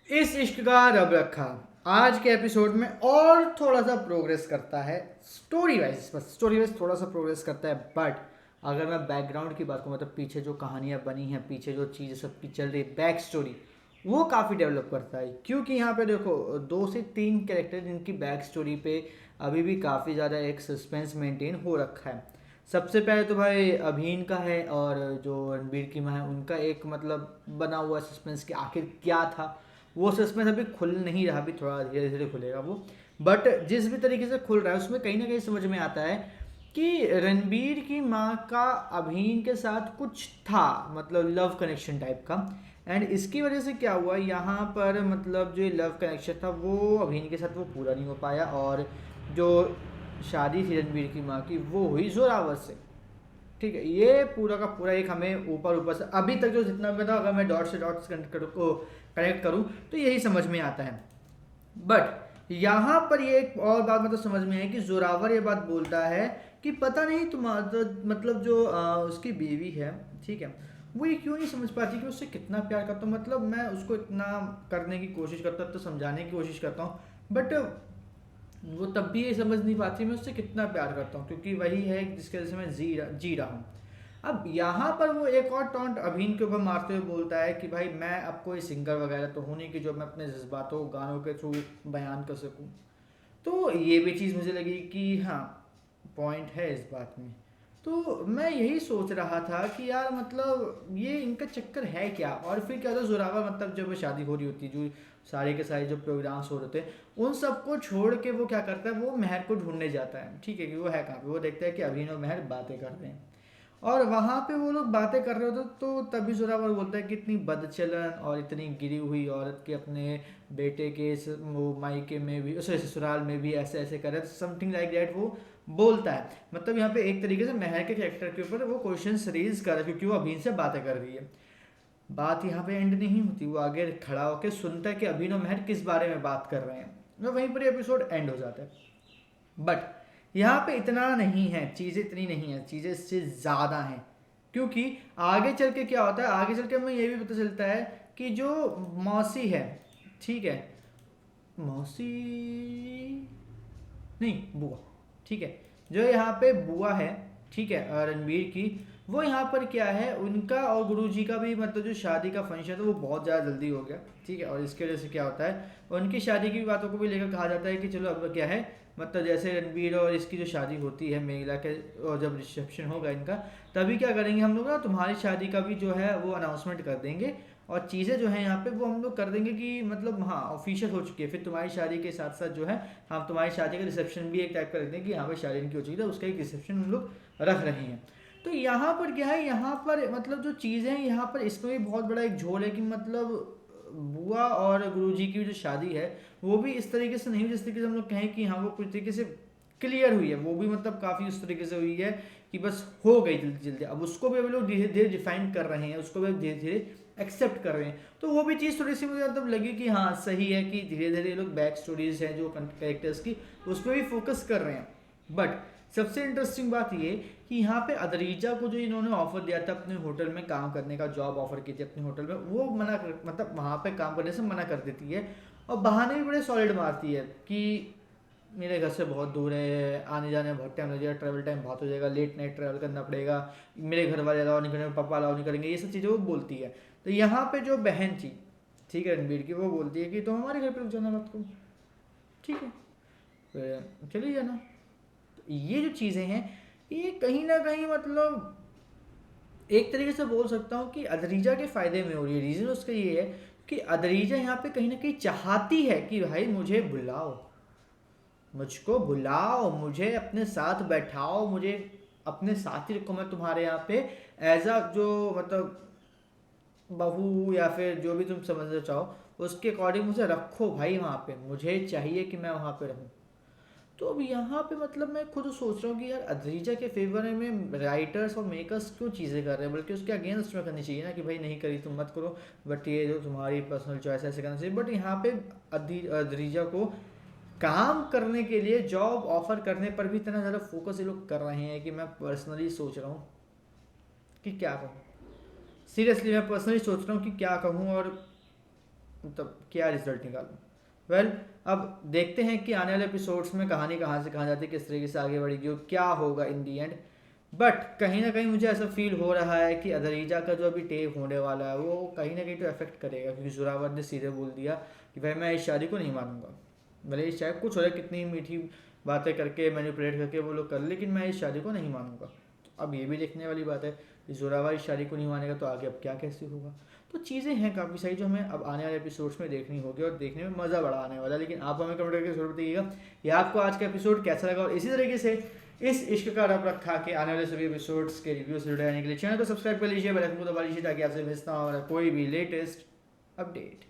इस इश्क का रब रखा आज के एपिसोड में और थोड़ा सा प्रोग्रेस करता है। स्टोरी वाइज, बस स्टोरी वाइज थोड़ा सा प्रोग्रेस करता है, बट अगर मैं बैकग्राउंड की बात करूँ, मतलब पीछे जो कहानियाँ बनी हैं, पीछे जो चीज़ें सब की चल रही है, बैक स्टोरी, वो काफ़ी डेवलप करता है। क्योंकि यहाँ पे देखो, 2 से 3 कैरेक्टर जिनकी बैक स्टोरी पे अभी भी काफ़ी ज़्यादा एक सस्पेंस मेंटेन हो रखा है। सबसे पहले तो भाई अभीन का है, और जो रणबीर की माँ है उनका एक मतलब बना हुआ सस्पेंस कि आखिर क्या था। वो सस्पेंस अभी खुल नहीं रहा, अभी थोड़ा धीरे धीरे खुलेगा वो। बट जिस भी तरीके से खुल रहा है उसमें कहीं ना कहीं समझ में आता है कि रणबीर की माँ का अभीन के साथ कुछ था, मतलब लव कनेक्शन टाइप का। एंड इसकी वजह से क्या हुआ यहाँ पर, मतलब जो लव कनेक्शन था वो अभीन के साथ वो पूरा नहीं हो पाया, और जो शादी थी रणबीर की माँ की वो हुई जोरावर से। ठीक है, ये पूरा का पूरा एक हमें ऊपर ऊपर से अभी तक जो जितना भी था, अगर मैं डॉट से डॉट्स कनेक्ट करूँ को कनेक्ट करूँ तो यही समझ में आता है। बट यहाँ पर ये एक और बात मतलब समझ में है कि जोरावर ये बात बोलता है कि पता नहीं तुम्हारा तो, मतलब जो उसकी बीवी है, ठीक है, वो ये क्यों नहीं समझ पाती कि उससे कितना प्यार करता हूँ। मतलब मैं उसको इतना करने की कोशिश करता हूँ, तो समझाने की कोशिश करता हूँ, बट वो तब भी ये समझ नहीं पाती मैं उससे कितना प्यार करता हूँ, क्योंकि वही है जिसकी वजह से मैं जी रहा हूँ। अब यहाँ पर वो एक और टॉन्ट अभीन के ऊपर मारते हुए बोलता है कि भाई मैं अब कोई सिंगर वगैरह तो हूँ नहीं कि जो मैं अपने जज्बातों को गानों के थ्रू बयान कर सकूँ। तो ये भी चीज़ मुझे लगी कि हाँ, पॉइंट है इस बात में। तो मैं यही सोच रहा था कि यार मतलब ये इनका चक्कर है क्या। और फिर क्या होता है, जोरावर मतलब जब शादी हो रही होती है, जो सारे के सारे जो प्रोग्राम्स हो रहे थे उन सबको छोड़ के वो क्या करता है, वो महर को ढूंढने जाता है। ठीक है, कि वो है कहाँ पे, वो देखता है कि अभिनव और महर बातें कर रहे हैं, और वहां पे वो लोग बातें कर रहे होते, तो तभी जोरावर बोलता है कि इतनी बदचलन और इतनी गिरी हुई औरत के अपने बेटे के वो मायके में भी, उसे ससुराल में भी ऐसे ऐसे करे, समथिंग लाइक दैट वो बोलता है। मतलब यहाँ पे एक तरीके से महर के कैरेक्टर के ऊपर वो क्वेश्चन रेज कर रहा है, क्योंकि वो अभिन से बातें कर रही है। बात यहाँ पे एंड नहीं होती, वो आगे खड़ा होकर सुनता है कि अभिन और महर किस बारे में बात कर रहे हैं, तो वहीं पर एपिसोड एंड हो जाता है। बट यहाँ पे इतना नहीं है, चीज़ें इतनी नहीं है, चीज़ें इससे ज़्यादा हैं। क्योंकि आगे चल के क्या होता है, आगे चल के हमें ये भी पता चलता है कि जो मौसी है, ठीक है, मौसी नहीं, बुआ, ठीक है, जो यहाँ पे बुआ है, ठीक है, रणबीर की, वो यहाँ पर क्या है, उनका और गुरुजी का भी मतलब जो शादी का फंक्शन था वो बहुत ज़्यादा जल्दी हो गया। ठीक है, और इसके वजह से क्या होता है, उनकी शादी की बातों को भी लेकर कहा जाता है कि चलो अब क्या है, मतलब जैसे रणबीर और इसकी जो शादी होती है मेघला के, और जब रिसेप्शन होगा इनका, तभी क्या करेंगे हम लोग ना, तुम्हारी शादी का भी जो है वो अनाउंसमेंट कर देंगे, और चीज़ें जो है यहाँ पे वो हम लोग कर देंगे कि मतलब हाँ ऑफिशियल हो चुकी है। फिर तुम्हारी शादी के साथ साथ जो है हम तुम्हारी शादी का रिसेप्शन भी एक टाइप का रखते हैं कि यहाँ पर शादी इनकी हो चुकी है, तो उसका एक रिसेप्शन हम लोग रख रहे हैं। तो यहाँ पर क्या है, यहाँ पर मतलब जो चीज़ें हैं यहाँ पर इसमें भी बहुत बड़ा एक झोल है कि मतलब बुआ और गुरुजी की जो शादी है वो भी इस तरीके से नहीं हुई जिस तरीके से हम लोग कहें कि हाँ वो कुछ तरीके से क्लियर हुई है। वो भी मतलब काफ़ी उस तरीके से हुई है कि बस हो गई जल्दी जल्दी। अब उसको भी अभी लोग धीरे धीरे डिफाइन कर रहे हैं, उसको भी धीरे धीरे एक्सेप्ट कर रहे हैं। तो वो भी चीज़ थोड़ी सी मुझे मतलब लगी कि हाँ सही है कि धीरे धीरे ये लोग बैक स्टोरीज हैं जो कैरेक्टर्स की, उस पर भी फोकस कर रहे हैं। बट सबसे इंटरेस्टिंग बात ये कि यहाँ पे अदरीजा को जो इन्होंने ऑफर दिया था अपने होटल में काम करने का, जॉब ऑफर की थी अपने होटल में, वो मना कर, मतलब वहाँ पे काम करने से मना कर देती है, और बहाने भी बड़े सॉलिड मारती है कि मेरे घर से बहुत दूर है, आने जाने में बहुत टाइम लग जाएगा, ट्रैवल टाइम बहुत हो जाएगा, लेट नाइट ट्रैवल करना पड़ेगा, मेरे घर वाले अलाउ नहीं करेंगे, पापा अलाउ नहीं करेंगे, ये सब चीज़ें वो बोलती है। तो यहाँ पे जो बहन थी, ठीक है, रणबीर की, वो बोलती है कि तुम हमारे घर पे रुक जाना रात को, ठीक है, फिर चली जाना। तो ये जो चीज़ें हैं ये कहीं ना कहीं मतलब एक तरीके से बोल सकता हूँ कि अदरीजा के फ़ायदे में हो रही है। रीज़न उसका ये है कि अदरीजा यहाँ पे कहीं ना कहीं चाहती है कि भाई मुझे बुलाओ, मुझको बुलाओ, मुझे अपने साथ बैठाओ, मुझे अपने साथ ही रखो, मैं तुम्हारे यहाँ पे एज अ जो मतलब बहू या फिर जो भी तुम समझना चाहो उसके अकॉर्डिंग मुझे रखो भाई वहाँ पे, मुझे चाहिए कि मैं वहाँ पे रहूँ। तो अब यहाँ पे मतलब मैं खुद सोच रहा हूँ कि यार अद्रीजा के फेवर में राइटर्स और मेकर्स क्यों चीज़ें कर रहे हैं, बल्कि उसके अगेंस्ट में करनी चाहिए ना कि भाई नहीं करी तुम मत करो, बट ये जो तुम्हारी पर्सनल चॉइस है ऐसे करना चाहिए। बट यहाँ पे अद्रीजा को काम करने के लिए जॉब ऑफर करने पर भी इतना ज़्यादा फोकस ये लोग कर रहे हैं कि मैं पर्सनली सोच रहा हूँ कि क्या कहूँ। सीरियसली मैं पर्सनली सोच रहा हूँ कि क्या कहूँ। और मतलब क्या रिजल्ट निकालूँ। वेल अब देखते हैं कि आने वाले एपिसोड्स में कहानी कहाँ से कहाँ जाती है, किस तरीके से आगे बढ़ेगी और क्या होगा इन दी एंड। बट कहीं ना कहीं मुझे ऐसा फील हो रहा है कि अदरीजा का जो अभी टेप होने वाला है वो कहीं ना कहीं तो अफेक्ट करेगा, क्योंकि जोरावर ने सीधे बोल दिया कि भाई मैं इस शादी को नहीं मानूंगा। भले चाहे कुछ हो जाए, कितनी मीठी बातें करके मैनिपुलेट करके वो लोग कर, लेकिन मैं इस शादी को नहीं मानूंगा। तो अब ये भी देखने वाली बात है कि जोरावर इस शादी को नहीं मानेगा तो आगे अब क्या कैसे होगा। तो चीज़ें हैं काफ़ी सारी जो हमें अब आने वाले एपिसोड्स में देखनी होगी और देखने में मज़ा बड़ा आने वाला है। लेकिन आप हमें कमेंट करके जरूर बताइएगा कि आपको आज का एपिसोड कैसा लगा, और इसी तरीके से इस इश्क का रब रखा के आने वाले सभी एपिसोड्स के रिव्यू से जुड़े रहने के लिए चैनल को सब्सक्राइब कर लीजिए, बेल आइकन को दबा लीजिए ताकि आपसे मिस ना हो कोई भी लेटेस्ट अपडेट।